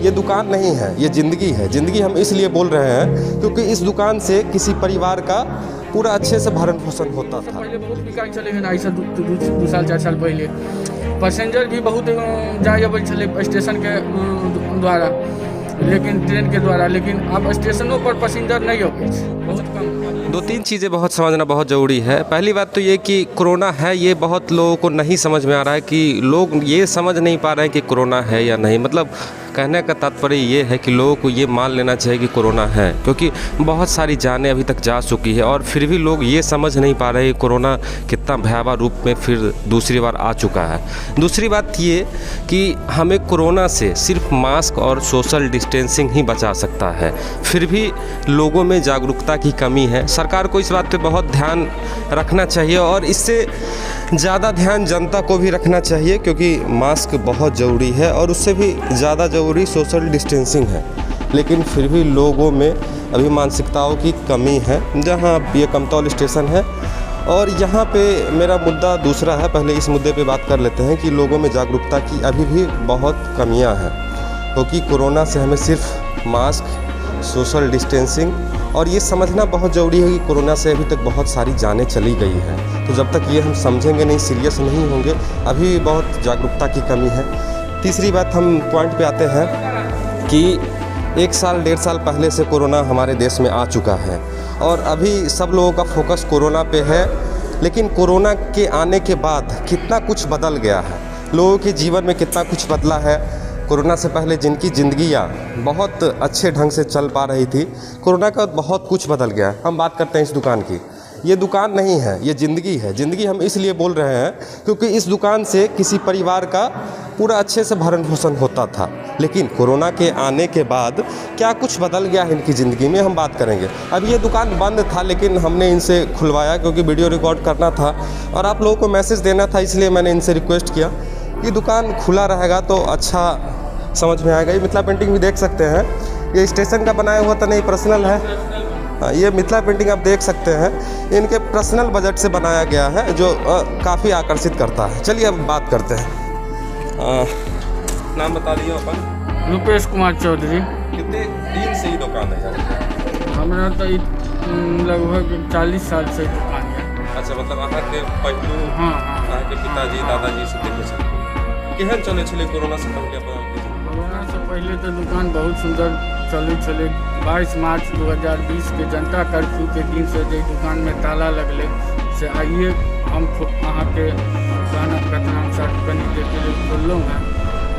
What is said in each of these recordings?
ये दुकान नहीं है, ये ज़िंदगी है। ज़िंदगी हम इसलिए बोल रहे हैं क्योंकि इस दुकान से किसी परिवार का पूरा अच्छे से भरण पोषण होता था। पहले बहुत बिकाई चले हैं ऐसा दू साल 4 साल पहले पैसेंजर भी बहुत जाए अबै छले स्टेशन के द्वारा, लेकिन ट्रेन के द्वारा, लेकिन अब स्टेशनों पर पैसेंजर नहीं अबै छै, बहुत कम। 2-3 चीज़ें बहुत समझना बहुत ज़रूरी है। पहली बात तो ये कि कोरोना है, ये बहुत लोगों को नहीं समझ में आ रहा है कि लोग ये समझ नहीं पा रहे हैं कि कोरोना है या नहीं। मतलब कहने का तात्पर्य ये है कि लोगों को ये मान लेना चाहिए कि कोरोना है, क्योंकि बहुत सारी जानें अभी तक जा चुकी है और फिर भी लोग ये समझ नहीं पा रहे कि कोरोना कितना भयावह रूप में फिर दूसरी बार आ चुका है। दूसरी बात ये कि हमें कोरोना से सिर्फ मास्क और सोशल डिस्टेंसिंग ही बचा सकता है, फिर भी लोगों में जागरूकता की कमी है। सरकार को इस बात पे बहुत ध्यान रखना चाहिए और इससे ज़्यादा ध्यान जनता को भी रखना चाहिए, क्योंकि मास्क बहुत ज़रूरी है और उससे भी ज़्यादा ज़रूरी सोशल डिस्टेंसिंग है। लेकिन फिर भी लोगों में अभी मानसिकताओं की कमी है। जहां ये कमतौल स्टेशन है और यहाँ पे मेरा मुद्दा दूसरा है। पहले इस मुद्दे पे बात कर लेते हैं कि लोगों में जागरूकता की अभी भी बहुत कमियां हैं, क्योंकि कोरोना से हमें सिर्फ मास्क, सोशल डिस्टेंसिंग और ये समझना बहुत ज़रूरी है कि कोरोना से अभी तक बहुत सारी जानें चली गई हैं। तो जब तक ये हम समझेंगे नहीं, सीरियस नहीं होंगे, अभी भी बहुत जागरूकता की कमी है। तीसरी बात, हम पॉइंट पे आते हैं कि 1 साल 1.5 साल पहले से कोरोना हमारे देश में आ चुका है और अभी सब लोगों का फोकस कोरोना पे है। लेकिन कोरोना के आने के बाद कितना कुछ बदल गया है, लोगों के जीवन में कितना कुछ बदला है। कोरोना से पहले जिनकी ज़िंदगियाँ बहुत अच्छे ढंग से चल पा रही थी, कोरोना का बहुत कुछ बदल गया है। हम बात करते हैं इस दुकान की। ये दुकान नहीं है, ये ज़िंदगी है। ज़िंदगी हम इसलिए बोल रहे हैं क्योंकि इस दुकान से किसी परिवार का पूरा अच्छे से भरण पोषण होता था। लेकिन कोरोना के आने के बाद क्या कुछ बदल गया है इनकी ज़िंदगी में, हम बात करेंगे। अब ये दुकान बंद था, लेकिन हमने इनसे खुलवाया क्योंकि वीडियो रिकॉर्ड करना था और आप लोगों को मैसेज देना था, इसलिए मैंने इनसे रिक्वेस्ट किया कि दुकान खुला रहेगा तो अच्छा समझ में आएगा। ये मिथिला पेंटिंग भी देख सकते हैं, ये स्टेशन का बनाया हुआ तो नहीं, पर्सनल है। ये मिथिला पेंटिंग आप देख सकते हैं, इनके पर्सनल बजट से बनाया गया है, जो काफ़ी आकर्षित करता है। चलिए अब बात करते हैं। नाम बता दिए अपन। रुपेश कुमार चौधरी। कितने दिन से ये दुकान है यार? हमारा तो लगभग 40 साल से दुकान है। अच्छा, मतलब अहाँ के पहलू, हाँ, अहाँ के पिताजी दादाजी से देखे छल केहन चले छले कोरोना से पहले? कोरोना से पहले तो दुकान बहुत सुंदर चले छले। 22 मार्च 2020 के जनता कर्फ्यू के दिन से जो दुकान में ताला लगले से आइए हम अहाँ के गाना कथनानुसार बनी देते लिए खोललों हैं।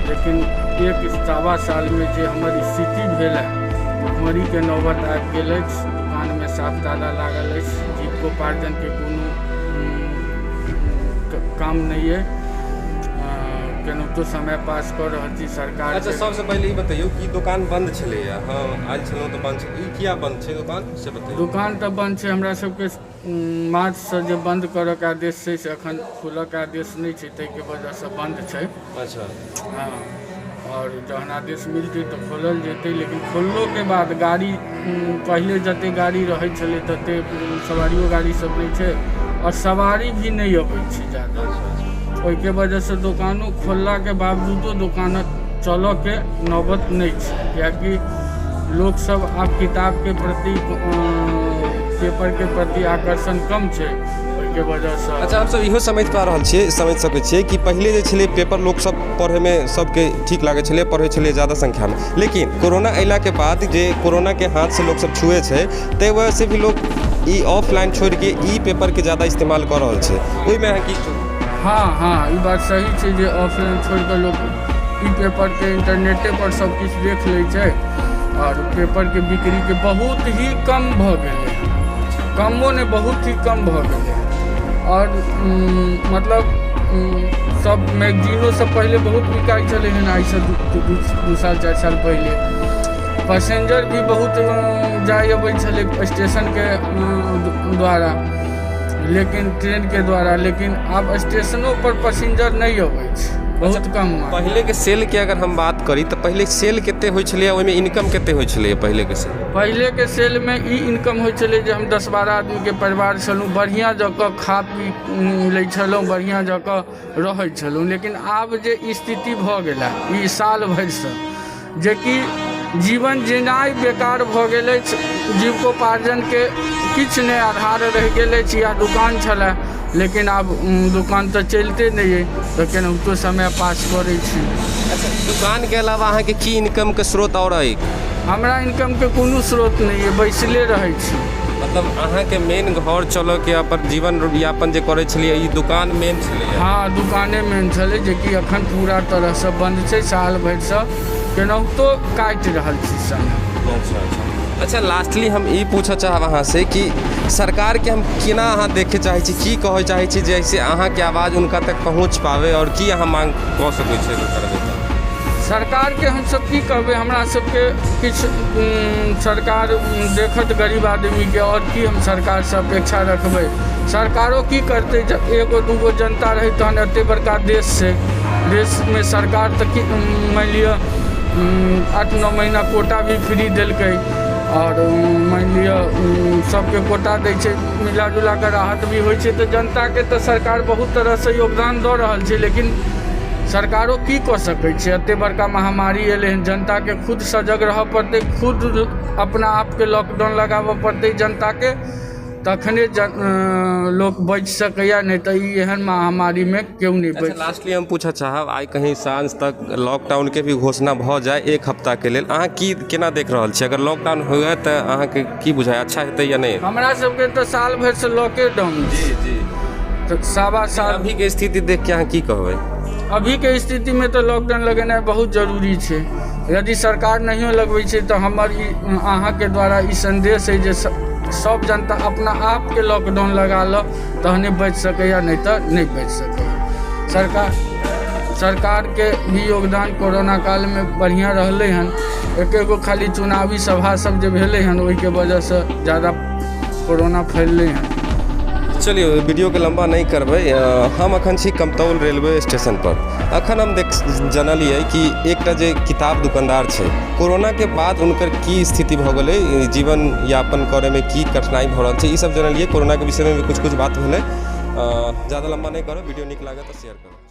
लेकिन 1-1.25 साल में जो हमारी स्थिति भेल है, भुखमरी के नौबत आबि गेल अछि। दुकान में साफ ताला लागल अछि, जीविकोपार्जन के कोनो काम नहीं है, केनाहितो तो समय पास कर रही थी सरकार। अच्छा, सबसे पहले ये बताइए कि दुकान बंद छले या? हाँ, आयल छलहुँ तो बंद छलै। किया बंद छै दुकान से बताइए। दुकान तो बंद छै, हमरा सबके मार्च से जो बंद करऽ के आदेश छै से अखन खुलऽ के आदेश नहीं छै, ताहि के वजह से बंद छै। अच्छा, हाँ, और जहन आदेश मिलते तो खोलल जेतै। लेकिन खोललो के बाद गाड़ी पहले जते गाड़ी रहे छले तते सवारियों गाड़ी सब नहीं छै और सवारी भी नहीं अबै छै ज़्यादा। ओहि के वजह से दुकानों खोलला के बावजूदो दुकान चलऽ के नौबत नहीं छै, कियाकि लोग सब आब किताब के प्रति, पेपर के प्रति आकर्षण कम छै, ओहि के वजह से। अच्छा, आप सब इहो समझ पा रहल छियै, समझ सकै छियै कि पहले जे छलै पेपर लोग सब पढ़े में सबके ठीक लागै छलै, पढ़ै छलै ज़्यादा संख्या में। लेकिन कोरोना अयला के बाद जे कोरोना के हाथ से लोग सब छुए छै, ताहि वजह से भी लोग ई ऑफलाइन छोड़ के ई पेपर के ज़्यादा इस्तेमाल कर रहल छै। ओहिमे अहाँ की? हाँ, ये बात सही है जो ऑफलाइन छोड़ कर लोग ई पेपर के इंटरनेटे पर सब कुछ देख ले छै और पेपर के बिक्री के बहुत ही कम भ गेलै, कमो ने बहुत ही कम भ गेलै। और मतलब सब मैगजीनो सब पहले बहुत बिकाई चले हैं, आई से 2 साल 4 साल पहले पैसेंजर भी बहुत जाए अबै छलै स्टेशन के द्वारा, लेकिन ट्रेन के द्वारा, लेकिन अब स्टेशनों पर पैसेंजर नहीं अबै छै, बहुत कम। पहले के सेल के अगर हम बात करी तो पहले सेल केते होइ छलै, ओहिमे इनकम केते होइ छलै? पहले के सेल में ई इनकम होइ छलै जे हम 10-12 आदमी के परिवार छलहुँ, बढ़िया जगह खा पी लै छलहुँ, बढ़िया जगह रहै छलहुँ। लेकिन आब जे स्थिति भऽ गेला ई साल भरि से, जेकि जीवन जीनाइ बेकार भऽ गेल अछि, जीविकोपार्जनके किछु नहि आधार रहि गेल अछि। या दुकान छलै लेकिन आब दुकान तऽ चलिते नहि अइ, तऽ केनाहितो समय पास करै छी। अच्छा, दुकान के अलावा अहाँके की इनकम के स्रोत और अइ? हमरा इनकमके कोनो स्रोत नहि अइ, बैसले रहै छी। मतलब अहाँके मेन घर चलो के अपन जीवन यापन जे करै छलियै, ई दुकान मेन छलै? हाँ, दुकाने मेन छलै, जेकि अखन पूरा तरहसँ बंद छै। साल भरिसँ केनाहितो काटि रहल छी समय। अच्छा, लास्टली हम ई पूछऽ चाहब अहाँ से कि सरकार के हम केना अहाँ देखे चाहै छी, की कहै चाहै छी जैसे अहाँके आवाज उनका तक पहुँच पावे, और की अहाँ मांग कऽ सकै छी सरकारके? हमसब की कहबै, हमरा सबके किछु सरकार देखत गरीब आदमीके, और की हम सरकारसँ अपेक्षा रखबै? सरकारो की करतै? जब एगो दूगो जनता रहै तहन एतेक बड़का देश छै, देशमे सरकार तऽ की मानि लिअ 8-9 महीना कोटा भी फ्री देलकै, और मानि लिअ सबके कोटा दै छै, मिलाजुला कऽ राहत भी होइ छै। तऽ जनताके तऽ सरकार बहुत तरहसँ योगदान दऽ रहल छै, लेकिन सरकारो की कऽ सकै छै? एतेक बड़का महामारी एलै हन, जनताके खुद सजग रहऽ पड़तै, खुद अपना आपके लॉकडाउन लगाबऽ पड़तै जनताके, तखने लोक बचि सकैए, नहि तऽ ई एहन महामारीमे केओ नहि बचि। अच्छा, लास्टली हम पूछऽ चाहब, आइ कहीं साँझ तक लॉकडाउनके भी घोषणा भऽ जाए 1 हफ्ताके लेल, अहाँ की केना देख रहल छी? अगर लॉकडाउन हुए तऽ अहाँके की बुझाय, अच्छा हेतै या नहि? हमरा सबके तऽ साल भरिसँ लॉकडाउन जी तऽ सवा साल। अभीके स्थिति देख के अहाँ की कहबै? अभीके स्थितिमे तऽ लॉकडाउन लगेनाइ बहुत जरूरी छै। यदि सरकार नहियो लगबै छै तऽ हमर ई अहाँके द्वारा ई संदेश है जे सब जनता अपना आपके लॉकडाउन लगा लो, तहने बचि सकैए, नहीं तऽ नहीं बचि सकैए। सरकारके भी योगदान कोरोना कालमे बढ़िआँ रहलै हन। एकेगो खाली चुनावी सभा सब जे भेलै हन, ओहिके वजहसँ ज़्यादा कोरोना फैललै हन। चलिए, वीडियो के लंबा नहीं करबै। हम अखन छी कमतौल रेलवे स्टेशन पर। अखन हम जनलिए कि एकटा जे किताब दुकानदार छै, कोरोना के बाद उनकर की स्थिति भऽ गेलै, जीवन यापन करे में की कठिनाई भऽ रहल छै, ई सब जनलिए। कोरोना के विषय में भी कुछ बात भेलै। ज़्यादा लंबा नहीं करो, वीडियो नीक लागे तो शेयर करो।